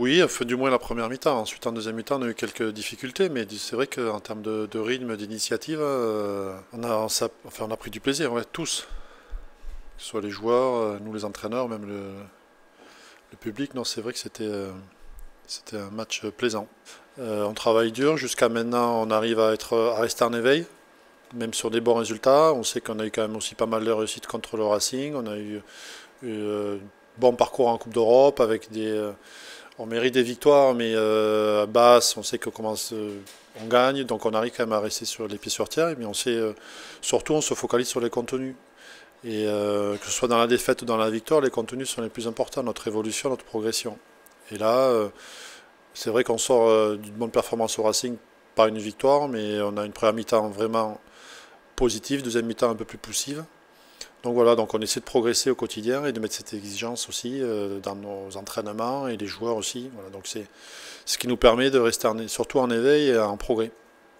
Oui, enfin, du moins la première mi-temps. Ensuite, en deuxième mi-temps, on a eu quelques difficultés, mais c'est vrai qu'en termes de rythme, d'initiative, enfin, on a pris du plaisir, ouais, tous. Que ce soit les joueurs, nous les entraîneurs, même le public. Non, c'est vrai que c'était un match plaisant. On travaille dur. Jusqu'à maintenant, on arrive à rester en éveil, même sur des bons résultats. On sait qu'on a eu quand même aussi pas mal de réussites contre le Racing. On a eu bon parcours en Coupe d'Europe avec on mérite des victoires, mais à basse, on sait qu'on commence, on gagne, donc on arrive quand même à rester sur les pieds sur terre. Mais on sait, surtout, on se focalise sur les contenus. Et que ce soit dans la défaite ou dans la victoire, les contenus sont les plus importants, notre évolution, notre progression. Et là, c'est vrai qu'on sort d'une bonne performance au Racing par une victoire, mais on a une première mi-temps vraiment positive, deuxième mi-temps un peu plus poussive. Donc voilà, donc on essaie de progresser au quotidien et de mettre cette exigence aussi dans nos entraînements et les joueurs aussi. Voilà, donc c'est ce qui nous permet de rester surtout en éveil et en progrès,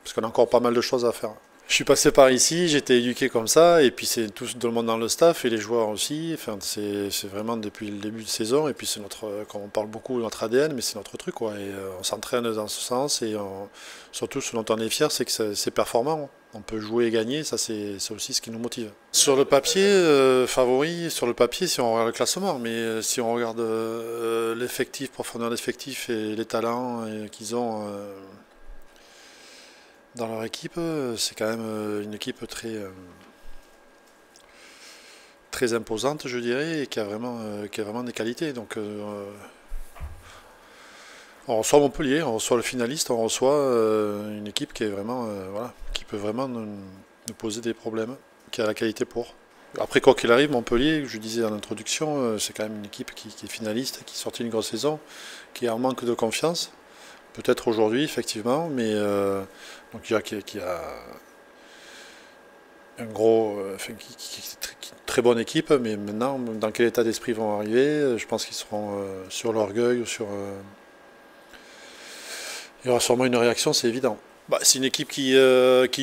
parce qu'on a encore pas mal de choses à faire. Je suis passé par ici, j'ai été éduqué comme ça, et puis c'est tout le monde dans le staff et les joueurs aussi. Enfin, c'est vraiment depuis le début de saison, et puis c'est quand on parle beaucoup de notre ADN, mais c'est notre truc, quoi. Et on s'entraîne dans ce sens, et surtout ce dont on est fier, c'est que c'est performant. On peut jouer et gagner, ça c'est aussi ce qui nous motive. Sur le papier, favori, sur le papier, si on regarde le classement, mais si on regarde l'effectif, profondeur d'effectif et les talents qu'ils ont. Dans leur équipe, c'est quand même une équipe très imposante, je dirais, et qui a vraiment des qualités. Donc, on reçoit Montpellier, on reçoit le finaliste, on reçoit une équipe qui est vraiment, voilà, qui peut vraiment nous poser des problèmes, qui a la qualité pour. Après, quoi qu'il arrive, Montpellier, je disais en introduction, c'est quand même une équipe qui est finaliste, qui sortit une grosse saison, qui est en manque de confiance. Peut-être aujourd'hui, effectivement, mais donc qui a un gros, enfin, qui est une très bonne équipe, mais maintenant, dans quel état d'esprit ils vont arriver, je pense qu'ils seront sur l'orgueil ou sur. Il y aura sûrement une réaction, c'est évident. Bah, c'est une équipe qui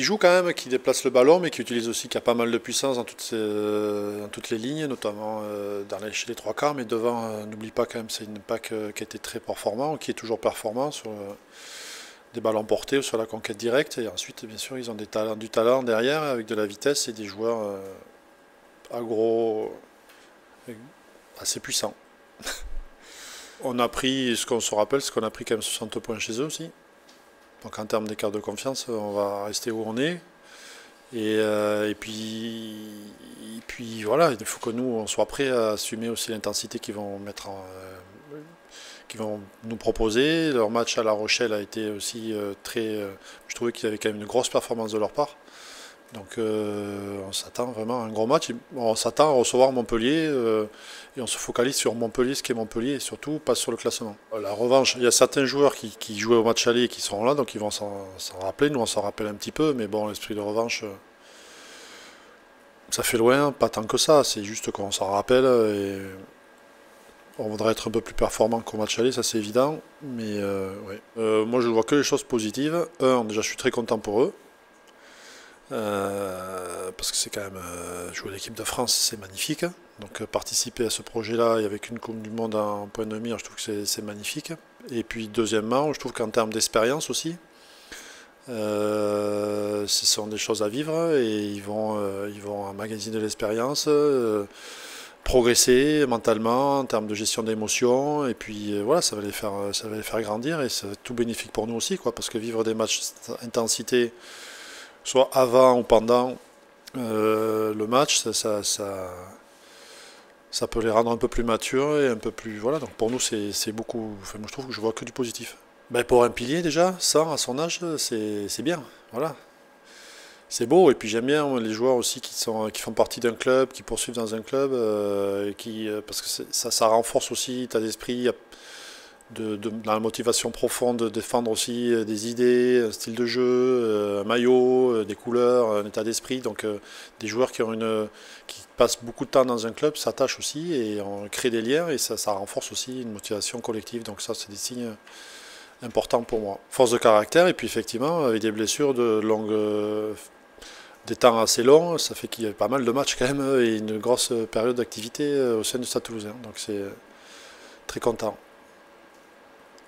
joue quand même, qui déplace le ballon, mais qui utilise aussi, qui a pas mal de puissance dans toutes les lignes, notamment chez les trois quarts, mais devant, n'oublie pas quand même, c'est une PAC qui a été très performant, qui est toujours performant sur des ballons portés ou sur la conquête directe. Et ensuite, bien sûr, ils ont du talent derrière, avec de la vitesse et des joueurs agro assez puissants. On a pris, ce qu'on se rappelle, c'est qu'on a pris quand même 60 points chez eux aussi. Donc en termes d'écart de confiance, on va rester où on est. Et puis voilà, il faut que nous on soit prêts à assumer aussi l'intensité qu'ils vont nous proposer. Leur match à La Rochelle a été aussi je trouvais qu'il y avait quand même une grosse performance de leur part. Donc on s'attend vraiment à un gros match. On s'attend à recevoir Montpellier et on se focalise sur Montpellier, ce qui est Montpellier, et surtout pas sur le classement. La revanche, il y a certains joueurs qui jouaient au match aller et qui seront là, donc ils vont s'en rappeler. Nous on s'en rappelle un petit peu, mais bon, l'esprit de revanche, ça fait loin, pas tant que ça. C'est juste qu'on s'en rappelle et on voudrait être un peu plus performant qu'au match aller, ça c'est évident. Mais ouais. Moi je ne vois que les choses positives. Déjà je suis très content pour eux. Parce que c'est quand même jouer l'équipe de France, c'est magnifique. Donc participer à ce projet-là et avec une Coupe du Monde en point de mire, je trouve que c'est magnifique. Et puis deuxièmement, je trouve qu'en termes d'expérience aussi, ce sont des choses à vivre et ils vont emmagasiner de l'expérience, progresser mentalement en termes de gestion d'émotions. Et puis voilà, ça va les faire grandir et c'est tout bénéfique pour nous aussi, quoi, parce que vivre des matchs intensité soit avant ou pendant le match, ça peut les rendre un peu plus matures et un peu plus. Voilà, donc pour nous, c'est beaucoup. Enfin, moi, je trouve que je vois que du positif. Ben, pour un pilier, déjà, ça, à son âge, c'est bien. Voilà. C'est beau, et puis j'aime bien les joueurs aussi qui font partie d'un club, qui poursuivent dans un club, parce que ça renforce aussi l'état d'esprit, dans la motivation profonde de défendre aussi des idées, un style de jeu, un maillot, des couleurs, un état d'esprit. Donc des joueurs qui passent beaucoup de temps dans un club s'attachent aussi et on crée des liens et ça renforce aussi une motivation collective. Donc ça, c'est des signes importants pour moi. Force de caractère et puis effectivement, avec des blessures des temps assez longs, ça fait qu'il y a pas mal de matchs quand même et une grosse période d'activité au sein du Stade Toulousain. Donc c'est très content.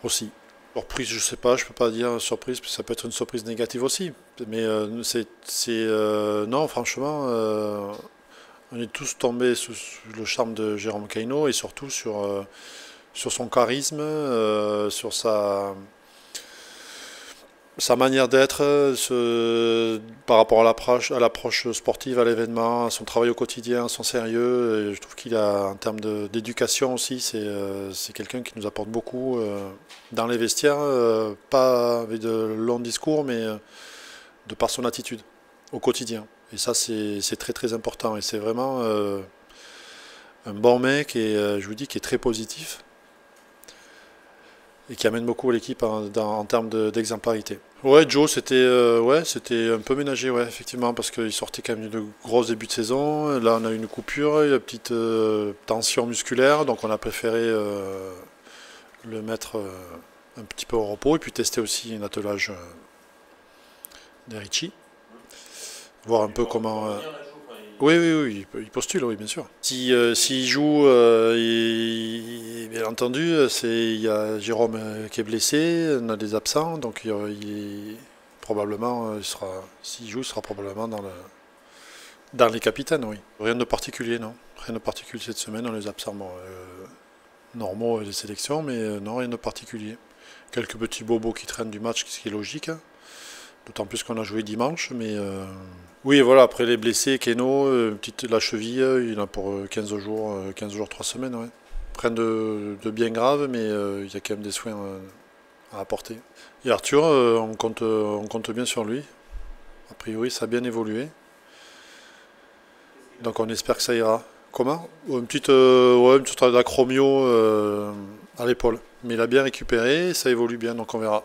aussi. Surprise, je sais pas, je peux pas dire surprise, parce que ça peut être une surprise négative aussi. Mais non, franchement, on est tous tombés sous le charme de Jérôme Kaino et surtout sur son charisme, sur sa manière d'être, par rapport à l'approche sportive, à l'événement, à son travail au quotidien, son sérieux. Et je trouve qu'il a, en termes d'éducation aussi, c'est quelqu'un qui nous apporte beaucoup dans les vestiaires, pas avec de longs discours, mais de par son attitude au quotidien. Et ça, c'est très très important. Et c'est vraiment un bon mec, et je vous dis, qui est très positif et qui amène beaucoup l'équipe en termes d'exemplarité. Ouais, Joe, c'était un peu ménager, ouais, effectivement, parce qu'il sortait quand même d'une grosse début de saison. Là, on a eu une coupure, une petite tension musculaire, donc on a préféré le mettre un petit peu au repos et puis tester aussi un attelage des Ricci, voir un peu comment. Oui, oui, oui, il postule, oui, bien sûr. S'il joue, bien entendu, il y a Jérôme qui est blessé, on a des absents, donc probablement, s'il joue, il sera probablement dans les capitaines, oui. Rien de particulier, non. Rien de particulier cette semaine, on les absents normaux des sélections, mais non, rien de particulier. Quelques petits bobos qui traînent du match, ce qui est logique, hein. D'autant plus qu'on a joué dimanche, mais oui, voilà, après les blessés, Keno, la cheville, il en a pour 15 jours, 3 semaines, ouais. Rien de bien grave, mais il y a quand même des soins à apporter. Et Arthur, on compte bien sur lui. A priori, ça a bien évolué. Donc on espère que ça ira. Comment? Ouais, une petite acromio à l'épaule. Mais il a bien récupéré, ça évolue bien, donc on verra.